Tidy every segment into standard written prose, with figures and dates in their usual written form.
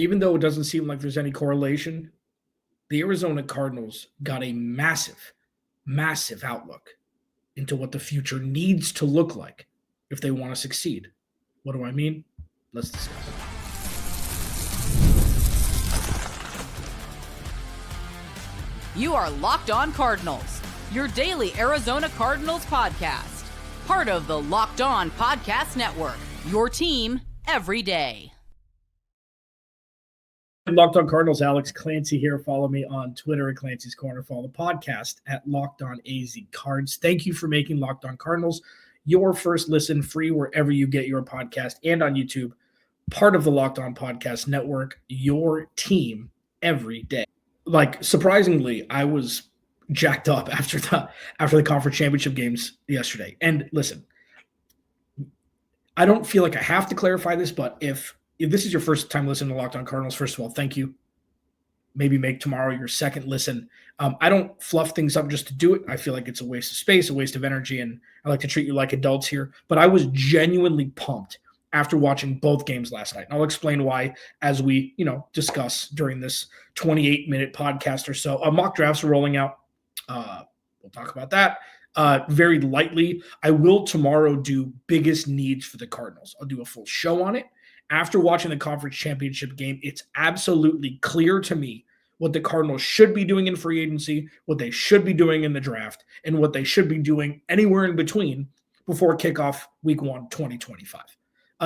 even though it doesn't seem like there's any correlation, the Arizona Cardinals got a massive, massive outlook into what the future needs to look like if they want to succeed. What do I mean? Let's discuss. You are Locked On Cardinals, your daily Arizona Cardinals podcast. Part of the Locked On Podcast Network, your team every day. Locked On Cardinals, Alex Clancy here. Follow me on Twitter at Clancy's Corner. Follow the podcast at Locked On AZ Cards. Thank you for making Locked On Cardinals your first listen, free wherever you get your podcast and on YouTube. Part of the Locked On Podcast Network, your team every day. Like, surprisingly, I was jacked up after the conference championship games yesterday. And listen, I don't feel like I have to clarify this, but if this is your first time listening to Locked On Cardinals, first of all, thank you. Maybe make tomorrow your second listen. I don't fluff things up just to do it. I feel like it's a waste of space, a waste of energy, and I like to treat you like adults here. But I was genuinely pumped after watching both games last night. And I'll explain why as we, discuss during this 28-minute podcast or so. Mock drafts are rolling out. We'll talk about that very lightly. I will tomorrow do biggest needs for the Cardinals. I'll do a full show on it. After watching the conference championship game, it's absolutely clear to me what the Cardinals should be doing in free agency, what they should be doing in the draft, and what they should be doing anywhere in between before kickoff week 1, 2025.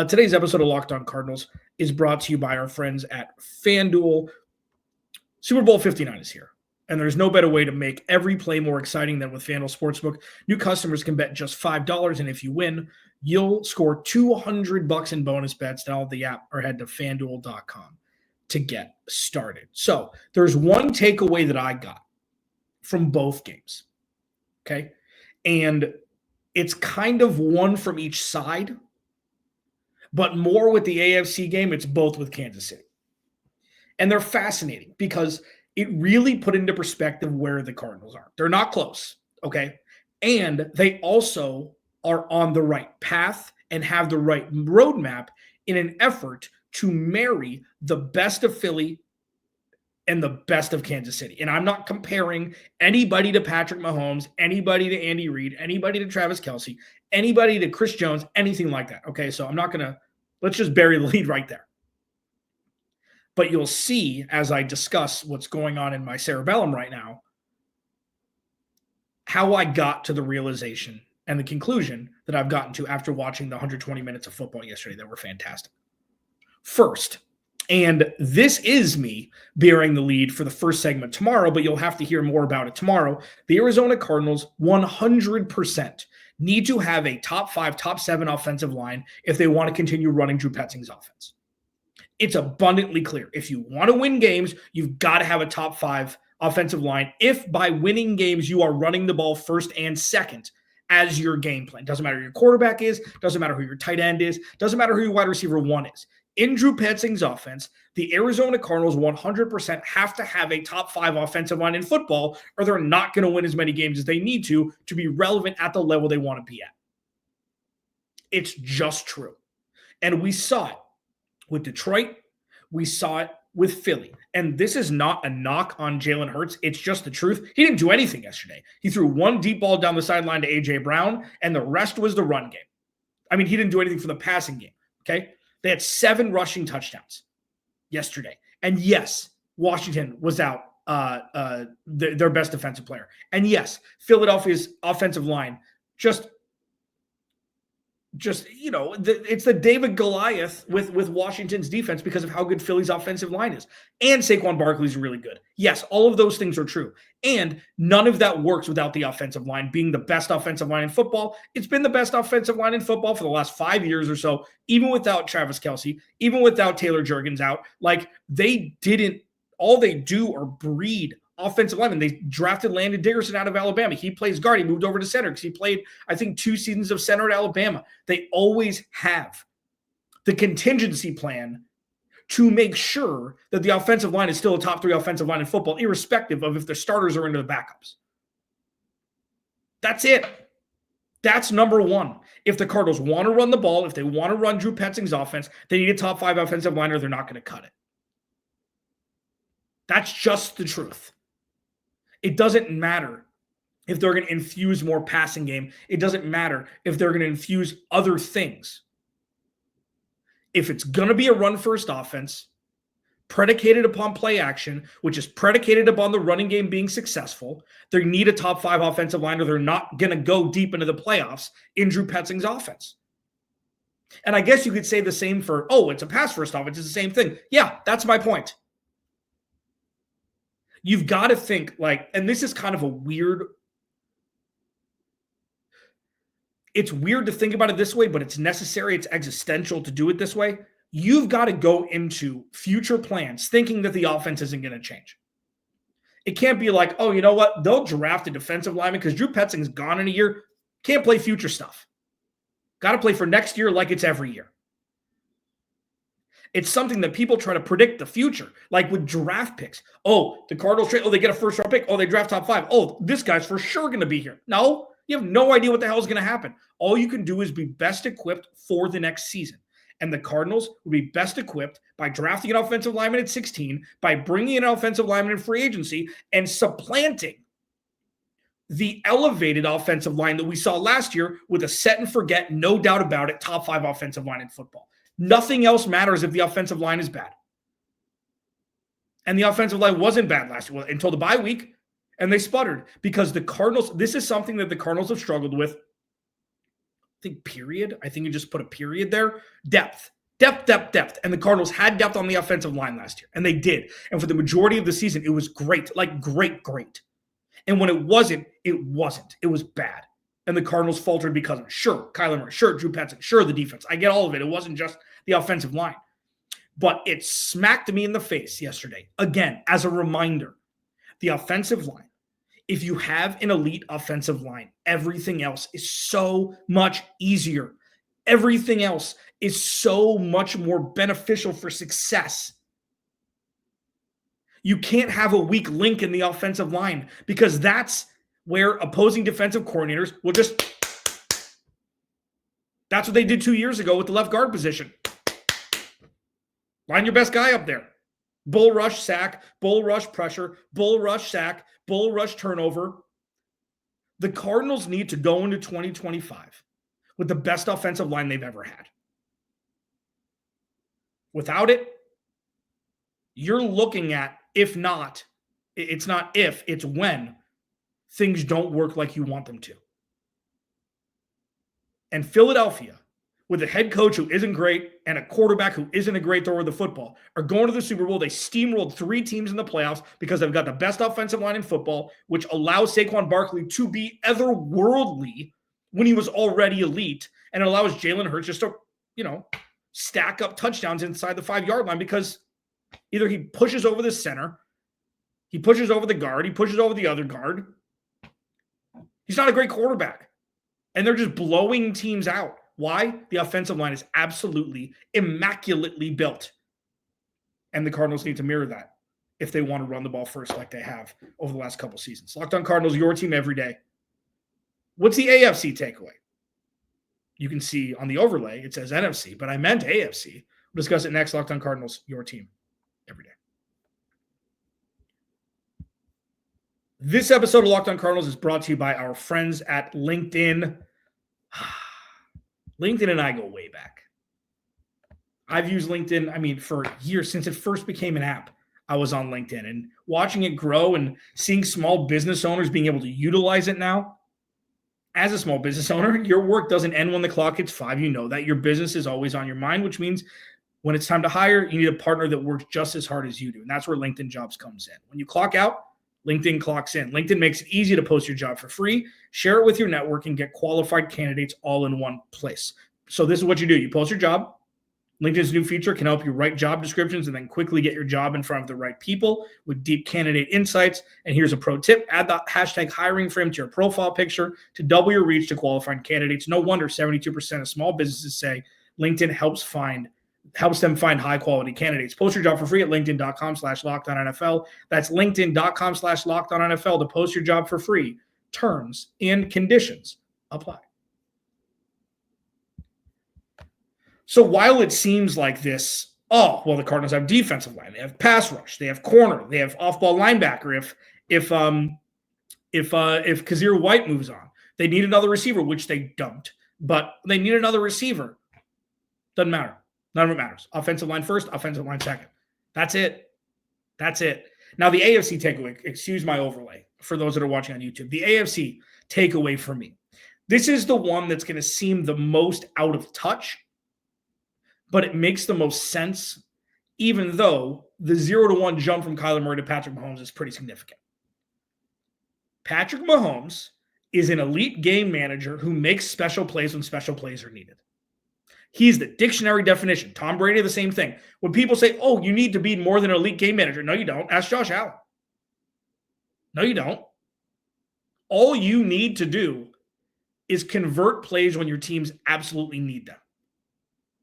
Today's episode of Locked On Cardinals is brought to you by our friends at FanDuel. Super Bowl 59 is here, and there's no better way to make every play more exciting than with FanDuel Sportsbook. New customers can bet just $5, and if you win, you'll score $200 in bonus bets. Download the app or head to FanDuel.com to get started. So there's one takeaway that I got from both games, okay? And it's kind of one from each side, but more with the AFC game, it's both with Kansas City. And they're fascinating because it really put into perspective where the Cardinals are. They're not close, okay? And they also are on the right path and have the right roadmap in an effort to marry the best of Philly and the best of Kansas City. And I'm not comparing anybody to Patrick Mahomes, anybody to Andy Reid, anybody to Travis Kelce, anybody to Chris Jones, anything like that. Okay, so I'm not going to, let's just bury the lead right there. But you'll see as I discuss what's going on in my cerebellum right now, how I got to the realization and the conclusion that I've gotten to after watching the 120 minutes of football yesterday that were fantastic. First, and this is me bearing the lead for the first segment tomorrow, but you'll have to hear more about it tomorrow. The Arizona Cardinals 100% need to have a top 5, top 7 offensive line if they want to continue running Drew Petzing's offense. It's abundantly clear. If you want to win games, you've got to have a top 5 offensive line. If by winning games you are running the ball first and second as your game plan. Doesn't matter who your quarterback is, doesn't matter who your tight end is, doesn't matter who your wide receiver 1 is. In Drew Petzing's offense, the Arizona Cardinals 100% have to have a top 5 offensive line in football, or they're not going to win as many games as they need to be relevant at the level they want to be at. It's just true. And we saw it with Detroit. We saw it with Philly. And this is not a knock on Jalen Hurts. It's just the truth. He didn't do anything yesterday. He threw one deep ball down the sideline to A.J. Brown, and the rest was the run game. I mean, he didn't do anything for the passing game, okay? They had 7 rushing touchdowns yesterday. And yes, Washington was out their best defensive player. And yes, Philadelphia's offensive line just it's the David Goliath with Washington's defense because of how good Philly's offensive line is. And Saquon Barkley's really good. Yes, all of those things are true. And none of that works without the offensive line being the best offensive line in football. It's been the best offensive line in football for the last 5 years or so, even without Travis Kelce, even without Taylor Jurgens out. Like, all they do are breed offensive linemen. They drafted Landon Dickerson out of Alabama. He plays guard. He moved over to center because he played, I think, 2 seasons of center at Alabama. They always have the contingency plan to make sure that the offensive line is still a top 3 offensive line in football, irrespective of if the starters are into the backups. That's it. That's number one. If the Cardinals want to run the ball, if they want to run Drew Petzing's offense, they need a top 5 offensive line or they're not going to cut it. That's just the truth. It doesn't matter if they're going to infuse more passing game. It doesn't matter if they're going to infuse other things. If it's going to be a run-first offense, predicated upon play action, which is predicated upon the running game being successful, they need a top 5 offensive line or they're not going to go deep into the playoffs in Drew Petzing's offense. And I guess you could say the same for, it's a pass-first offense. It's the same thing. Yeah, that's my point. You've got to think and this is kind of a weird, it's weird to think about it this way, but it's necessary. It's existential to do it this way. You've got to go into future plans thinking that the offense isn't going to change. It can't be like, you know what? They'll draft a defensive lineman because Drew Petzing's gone in a year. Can't play future stuff. Got to play for next year like it's every year. It's something that people try to predict the future, like with draft picks. The Cardinals trade. They get a first-round pick. They draft top 5. This guy's for sure going to be here. No, you have no idea what the hell is going to happen. All you can do is be best equipped for the next season. And the Cardinals would be best equipped by drafting an offensive lineman at 16, by bringing in an offensive lineman in free agency, and supplanting the elevated offensive line that we saw last year with a set and forget, no doubt about it, top 5 offensive line in football. Nothing else matters if the offensive line is bad. And the offensive line wasn't bad last year until the bye week, and they sputtered because the Cardinals, this is something that the Cardinals have struggled with. Period. I think you just put a period there. Depth. And the Cardinals had depth on the offensive line last year, and they did. And for the majority of the season, it was great. Great. And when it wasn't. It was bad. And the Cardinals faltered because of it. Sure, Kyler Murray. Sure, Drew Petzing. Sure, the defense. I get all of it. It wasn't just the offensive line. But it smacked me in the face yesterday. Again, as a reminder, the offensive line. If you have an elite offensive line, everything else is so much easier. Everything else is so much more beneficial for success. You can't have a weak link in the offensive line because that's where opposing defensive coordinators will just... That's what they did 2 years ago with the left guard position. Line your best guy up there. Bull rush, sack, bull rush, pressure, bull rush, sack, bull rush, turnover. The Cardinals need to go into 2025 with the best offensive line they've ever had. Without it, you're looking at, if not, it's not if, it's when things don't work like you want them to. And Philadelphia, with a head coach who isn't great and a quarterback who isn't a great thrower of the football, are going to the Super Bowl. They steamrolled 3 teams in the playoffs because they've got the best offensive line in football, which allows Saquon Barkley to be otherworldly when he was already elite, and it allows Jalen Hurts just to, stack up touchdowns inside the 5-yard line because either he pushes over the center, he pushes over the guard, he pushes over the other guard. He's not a great quarterback. And they're just blowing teams out. Why? The offensive line is absolutely, immaculately built. And the Cardinals need to mirror that if they want to run the ball first like they have over the last couple seasons. Locked On Cardinals, your team every day. What's the AFC takeaway? You can see on the overlay, it says NFC, but I meant AFC. We'll discuss it next. Locked On Cardinals, your team every day. This episode of Locked On Cardinals is brought to you by our friends at LinkedIn. LinkedIn and I go way back. I've used LinkedIn, for years. Since it first became an app, I was on LinkedIn. And watching it grow and seeing small business owners being able to utilize it now. As a small business owner, your work doesn't end when the clock hits 5. You know that. Your business is always on your mind, which means when it's time to hire, you need a partner that works just as hard as you do. And that's where LinkedIn Jobs comes in. When you clock out, LinkedIn clocks in. LinkedIn makes it easy to post your job for free, share it with your network, and get qualified candidates all in one place. So this is what you do. You post your job. LinkedIn's new feature can help you write job descriptions and then quickly get your job in front of the right people with deep candidate insights. And here's a pro tip. Add the hashtag hiring frame to your profile picture to double your reach to qualified candidates. No wonder 72% of small businesses say LinkedIn helps them find high-quality candidates. Post your job for free at linkedin.com/LockedOnNFL. That's linkedin.com/LockedOnNFL to post your job for free. Terms and conditions apply. So while it seems like this Oh, well, the Cardinals have defensive line. They have pass rush. They have corner. They have off-ball linebacker. If Kazir White moves on, they need another receiver, which they don't. But they need another receiver. Doesn't matter. None of it matters. Offensive line first, offensive line second. That's it. That's it. Now, the AFC takeaway, excuse my overlay for those that are watching on YouTube. The AFC takeaway for me. This is the one that's going to seem the most out of touch, but it makes the most sense, even though the 0-1 jump from Kyler Murray to Patrick Mahomes is pretty significant. Patrick Mahomes is an elite game manager who makes special plays when special plays are needed. He's the dictionary definition. Tom Brady, the same thing. When people say, oh, you need to be more than an elite game manager. No, you don't. Ask Josh Allen. No, you don't. All you need to do is convert plays when your teams absolutely need them.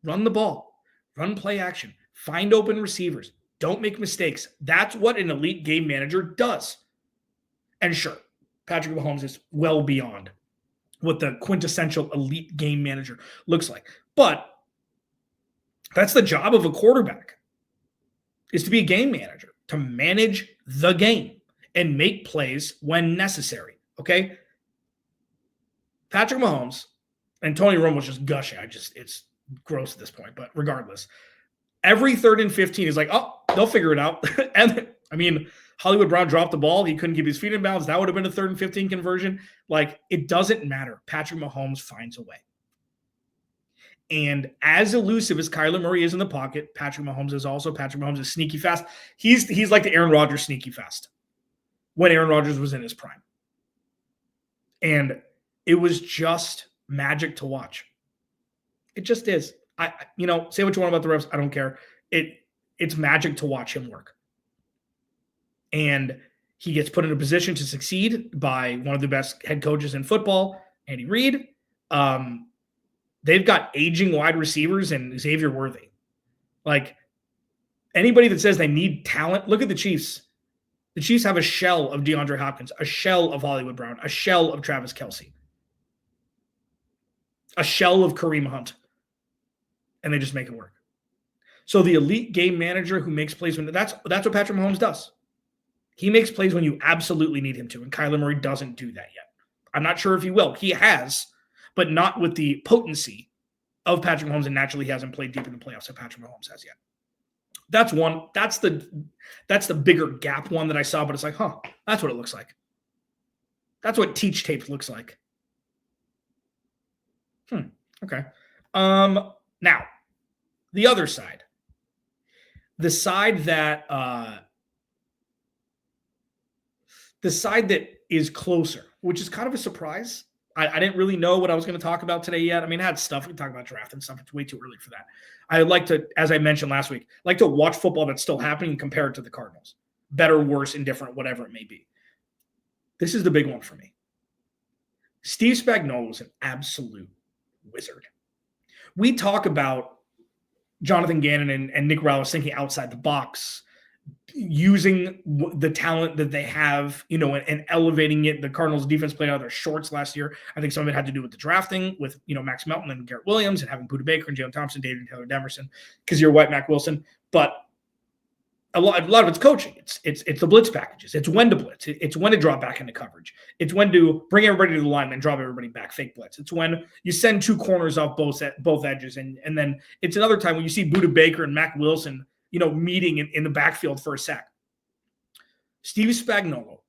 Run the ball. Run play action. Find open receivers. Don't make mistakes. That's what an elite game manager does. And sure, Patrick Mahomes is well beyond what the quintessential elite game manager looks like. But that's the job of a quarterback, is to be a game manager, to manage the game and make plays when necessary, okay? Patrick Mahomes and Tony Romo's just gushing. It's gross at this point, but regardless, every 3rd and 15 is like, oh, they'll figure it out. And I mean, Hollywood Brown dropped the ball. He couldn't keep his feet in bounds. That would have been a 3rd and 15 conversion. Like, it doesn't matter. Patrick Mahomes finds a way. And as elusive as Kyler Murray is in the pocket, Patrick Mahomes is also. Patrick Mahomes is sneaky fast. He's like the Aaron Rodgers sneaky fast when Aaron Rodgers was in his prime. And it was just magic to watch. It just is. Say what you want about the refs. I don't care. It's magic to watch him work. And he gets put in a position to succeed by one of the best head coaches in football, Andy Reid. They've got aging wide receivers and Xavier Worthy. Like, anybody that says they need talent, look at the Chiefs. The Chiefs have a shell of DeAndre Hopkins, a shell of Hollywood Brown, a shell of Travis Kelce, a shell of Kareem Hunt, and they just make it work. So the elite game manager who makes plays when that's what Patrick Mahomes does. He makes plays when you absolutely need him to, and Kyler Murray doesn't do that yet. I'm not sure if he will. He has, but not with the potency of Patrick Mahomes, and naturally he hasn't played deep in the playoffs that Patrick Mahomes has yet. That's one. That's the bigger gap one that I saw, but it's like, that's what it looks like. That's what teach tape looks like. Okay. Now, the other side. The side that is closer, which is kind of a surprise. I didn't really know what I was going to talk about today yet. I mean, I had stuff. We can talk about draft and stuff. It's way too early for that. I like to, as I mentioned last week, like to watch football that's still happening and compare it to the Cardinals. Better, worse, indifferent, whatever it may be. This is the big one for me. Steve Spagnuolo is an absolute wizard. We talk about Jonathan Gannon and Nick Rallis thinking outside the box, using the talent that they have, and elevating it. The Cardinals defense played out of their shorts last year. I think some of it had to do with the drafting with, Max Melton and Garrett Williams and having Budda Baker and Jalen Thompson, David and Taylor Demerson, Kazir White, Mac Wilson. But a lot of it's coaching. It's the blitz packages. It's when to blitz. It's when to drop back into coverage. It's when to bring everybody to the line and drop everybody back, fake blitz. It's when you send two corners off both edges. And then it's another time when you see Budda Baker and Mac Wilson, meeting in the backfield for a sack. Steve Spagnuolo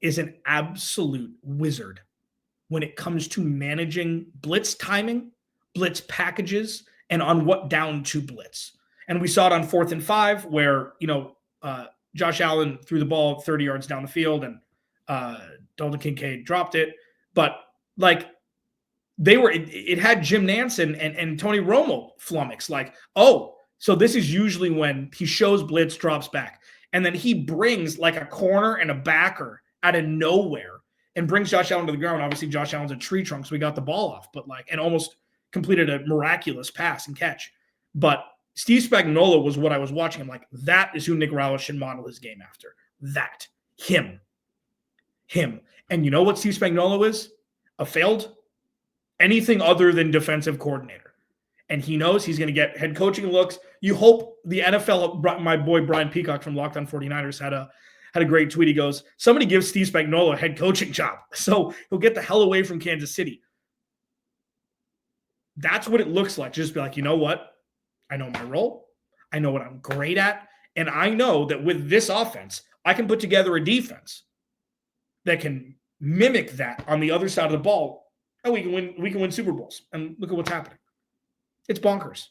is an absolute wizard when it comes to managing blitz timing, blitz packages, and on what down to blitz. And we saw it on 4th and 5 where, Josh Allen threw the ball 30 yards down the field and Dalton Kincaid dropped it. But it had Jim Nance and Tony Romo flummoxed, so this is usually when he shows blitz, drops back. And then he brings like a corner and a backer out of nowhere and brings Josh Allen to the ground. Obviously, Josh Allen's a tree trunk, so we got the ball off, and almost completed a miraculous pass and catch. But Steve Spagnuolo was what I was watching. I'm like, that is who Nick Rallis should model his game after. That. Him. And you know what Steve Spagnuolo is? A failed anything other than defensive coordinator. and he knows he's going to get head coaching looks. You hope the NFL, my boy Brian Peacock from Locked On 49ers had a great tweet. He goes, somebody give Steve Spagnuolo a head coaching job so he'll get the hell away from Kansas City. That's what it looks like. Just be like, you know what? I know my role. I know what I'm great at. And I know that with this offense, I can put together a defense that can mimic that on the other side of the ball. And we can win Super Bowls. And look at what's happening. It's bonkers.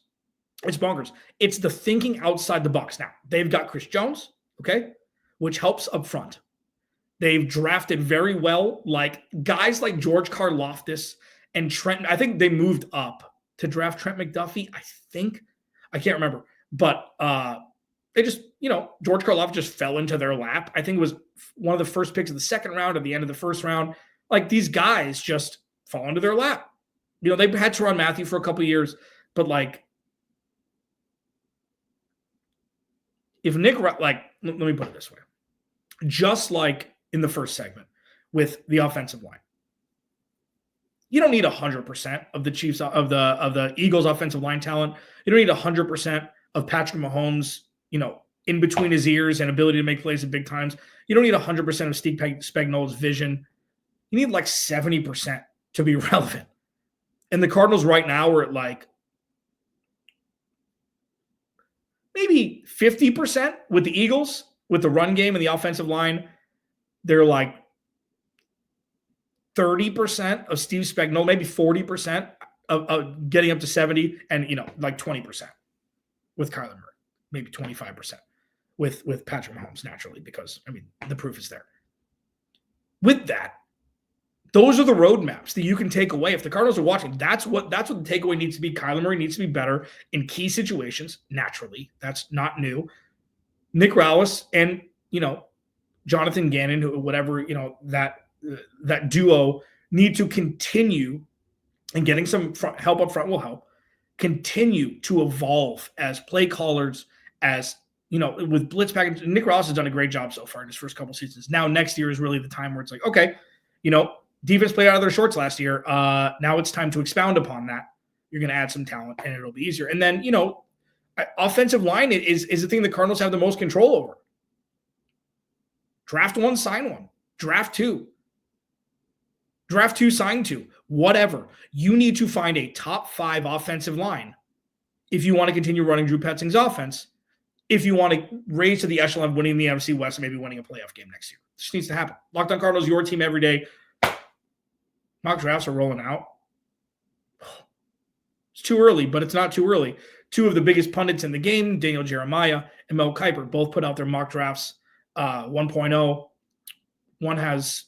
It's bonkers. It's the thinking outside the box. Now, they've got Chris Jones, okay, which helps up front. They've drafted very well, like guys like George Karlaftis and Trent. I think they moved up to draft Trent McDuffie, I think. I can't remember. But they just, George Karlaftis just fell into their lap. I think it was one of the first picks of the second round or the end of the first round. Like, these guys just fall into their lap. They had Tyrann Mathieu for a couple of years, but like, if Nick, like, let me put it this way. Just like in the first segment with the offensive line, you don't need 100% of the Chiefs, of the Eagles offensive line talent. You don't need 100% of Patrick Mahomes, in between his ears and ability to make plays at big times. You don't need 100% of Steve Spagnuolo's vision. You need like 70% to be relevant. And the Cardinals right now are at like maybe 50% with the Eagles, with the run game and the offensive line. They're like 30% of Steve Spagnuolo, maybe 40% of getting up to 70, and like 20% with Kyler Murray, maybe 25% with Patrick Mahomes, naturally, because the proof is there. With that, those are the roadmaps that you can take away. If the Cardinals are watching, that's what the takeaway needs to be. Kyler Murray needs to be better in key situations, naturally. That's not new. Nick Rallis and, Jonathan Gannon, whatever, that duo need to continue, and getting some help up front will help, continue to evolve as play callers, as, with blitz package. Nick Rallis has done a great job so far in his first couple seasons. Now, next year is really the time where it's like, okay, defense played out of their shorts last year. Now it's time to expound upon that. You're going to add some talent, and it'll be easier. And then, offensive line is the thing the Cardinals have the most control over. Draft one, sign one. Draft two. Draft two, sign two. Whatever. You need to find a top 5 offensive line if you want to continue running Drew Petzing's offense, if you want to raise to the echelon of winning the NFC West and maybe winning a playoff game next year. This needs to happen. Locked On Cardinals, your team every day. Mock drafts are rolling out. It's too early, but it's not too early. 2 of the biggest pundits in the game, Daniel Jeremiah and Mel Kiper, both put out their mock drafts 1.0. One has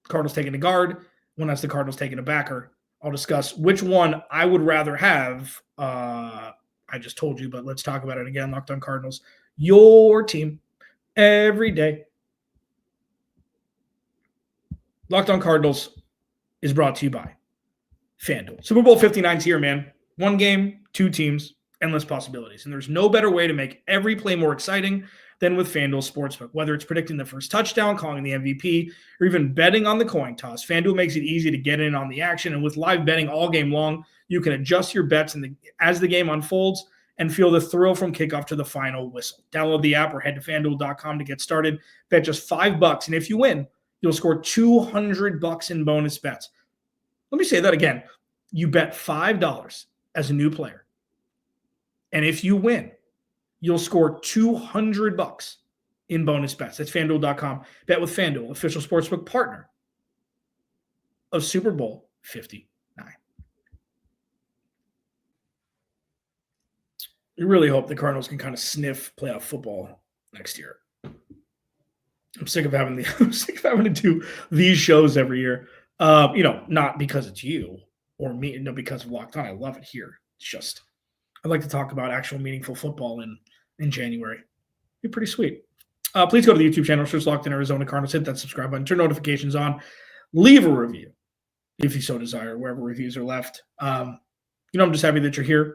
Cardinals taking a guard. One has the Cardinals taking a backer. I'll discuss which one I would rather have. I just told you, but let's talk about it again. Locked On Cardinals, your team every day. Locked On Cardinals is brought to you by FanDuel. Super Bowl 59 is here, man. 1 game, 2 teams, endless possibilities. And there's no better way to make every play more exciting than with FanDuel Sportsbook. Whether it's predicting the first touchdown, calling the MVP, or even betting on the coin toss, FanDuel makes it easy to get in on the action. And with live betting all game long, you can adjust your bets as the game unfolds and feel the thrill from kickoff to the final whistle. Download the app or head to FanDuel.com to get started. Bet just $5, and if you win, you'll score $200 in bonus bets. Let me say that again. You bet $5 as a new player, and if you win, you'll score $200 in bonus bets. That's FanDuel.com. Bet with FanDuel, official sportsbook partner of Super Bowl 59. We really hope the Cardinals can kind of sniff playoff football next year. I'm sick of having to do these shows every year. Not because it's you or me, no, because of Locked On. I love it here. It's just, I'd like to talk about actual meaningful football in January. It'd be pretty sweet. Please go to the YouTube channel, search Locked On Arizona Cardinals, hit that subscribe button, turn notifications on, leave a review if you so desire, wherever reviews are left. I'm just happy that you're here.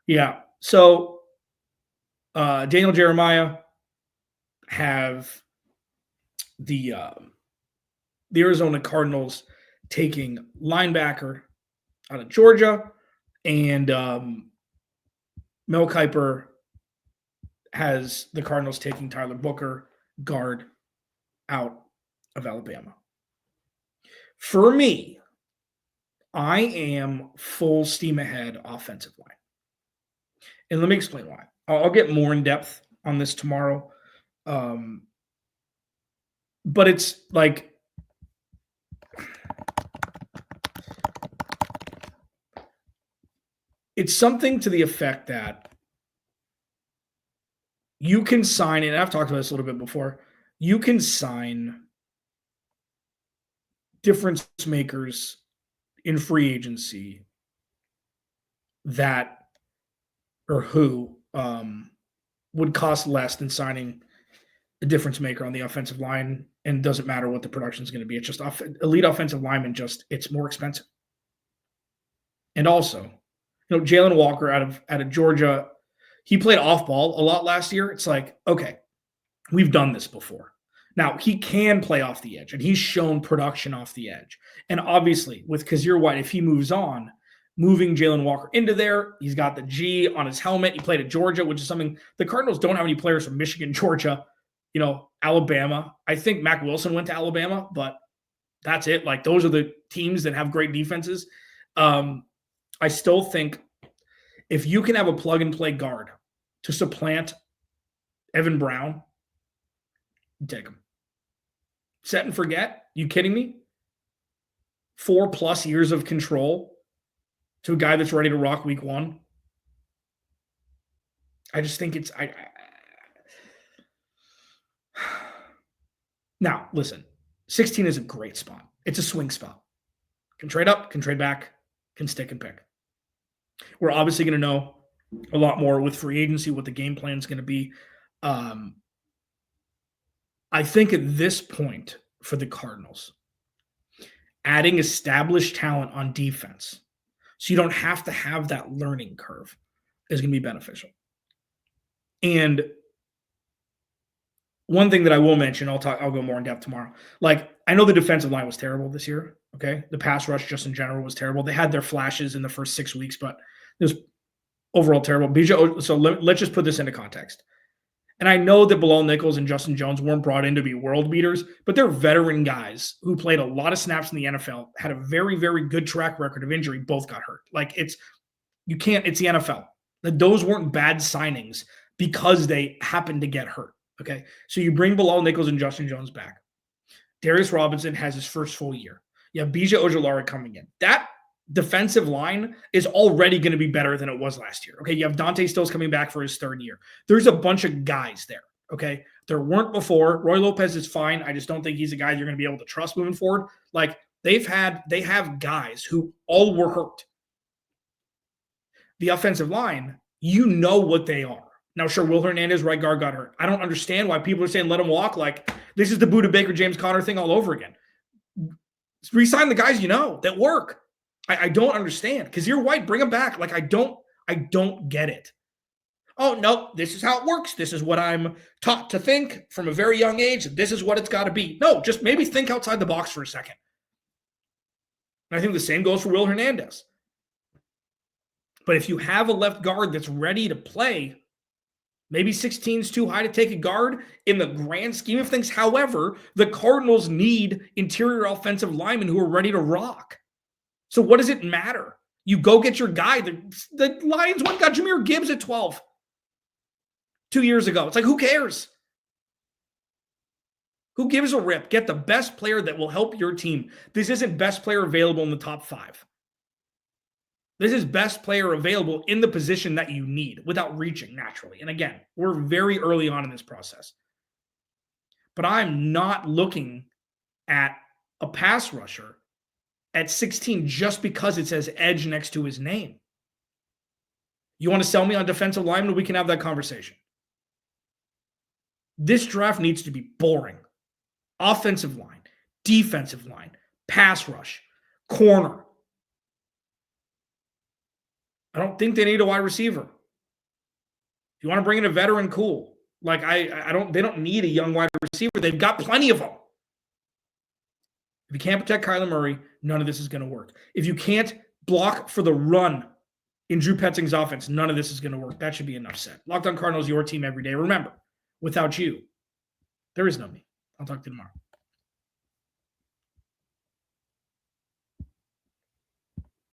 Yeah. So Daniel Jeremiah have the Arizona Cardinals taking linebacker out of Georgia And Mel Kiper has the Cardinals taking Tyler Booker, guard, out of Alabama. For me, I am full steam ahead offensive line. And let me explain why. I'll get more in depth on this tomorrow. But it's like, it's something to the effect that you can sign, and I've talked about this a little bit before, you can sign difference makers in free agency that, or who, would cost less than signing a difference maker on the offensive line, and it doesn't matter what the production is going to be. It's just elite offensive linemen, it's more expensive. And also, Jalen Walker out of Georgia, he played off ball a lot last year. It's like, okay, we've done this before. Now, he can play off the edge, and he's shown production off the edge. And obviously, with Kazir White, if he moves on, moving Jalen Walker into there, he's got the G on his helmet. He played at Georgia, which is something the Cardinals don't have any players from Michigan, Georgia, Alabama. I think Mac Wilson went to Alabama, but that's it. Like, those are the teams that have great defenses. I still think if you can have a plug-and-play guard to supplant Evan Brown, take him. Set and forget? You kidding me? 4+ years of control to a guy that's ready to rock week 1. I just think it's Now, listen, 16 is a great spot. It's a swing spot. Can trade up, can trade back, can stick and pick. We're obviously going to know a lot more with free agency, what the game plan is going to be. I think at this point for the Cardinals, adding established talent on defense so you don't have to have that learning curve is going to be beneficial. And one thing that I will mention, I'll go more in depth tomorrow. Like, I know the defensive line was terrible this year. Okay. The pass rush just in general was terrible. They had their flashes in the first 6 weeks, but it was overall terrible. So let's just put this into context. And I know that Bilal Nichols and Justin Jones weren't brought in to be world beaters, but they're veteran guys who played a lot of snaps in the NFL, had a very, very good track record of injury, both got hurt. Like, it's the NFL. Like, those weren't bad signings because they happened to get hurt. Okay. So you bring Bilal Nichols and Justin Jones back. Darius Robinson has his first full year. You have Bija Ojulari coming in. That defensive line is already going to be better than it was last year. Okay. You have Dante Stills coming back for his 3rd year. There's a bunch of guys there. Okay. There weren't before. Roy Lopez is fine. I just don't think he's a guy you're going to be able to trust moving forward. Like, they have guys who all were hurt. The offensive line, you know what they are. Now, sure, Will Hernandez, right guard, got hurt. I don't understand why people are saying let him walk. Like, this is the Budda Baker, James Conner thing all over again. Resign the guys that work. I don't understand. Kazir White, bring him back. Like, I don't get it. Oh, no, this is how it works. This is what I'm taught to think from a very young age. This is what it's got to be. No, just maybe think outside the box for a second. And I think the same goes for Will Hernandez. But if you have a left guard that's ready to play, maybe 16 is too high to take a guard in the grand scheme of things. However, the Cardinals need interior offensive linemen who are ready to rock. So what does it matter? You go get your guy. The Lions went and got Jahmyr Gibbs at 12 2 years ago. It's like, who cares? Who gives a rip? Get the best player that will help your team. This isn't best player available in the top 5. This is best player available in the position that you need without reaching naturally. And again, we're very early on in this process. But I'm not looking at a pass rusher at 16 just because it says edge next to his name. You want to sell me on defensive lineman? We can have that conversation. This draft needs to be boring. Offensive line, defensive line, pass rush, corner. I don't think they need a wide receiver. If you want to bring in a veteran, cool. Like, they don't need a young wide receiver. They've got plenty of them. If you can't protect Kyler Murray, none of this is going to work. If you can't block for the run, in Drew Petzing's offense, none of this is going to work. That should be enough said. Locked On Cardinals, your team every day. Remember, without you, there is no me. I'll talk to you tomorrow.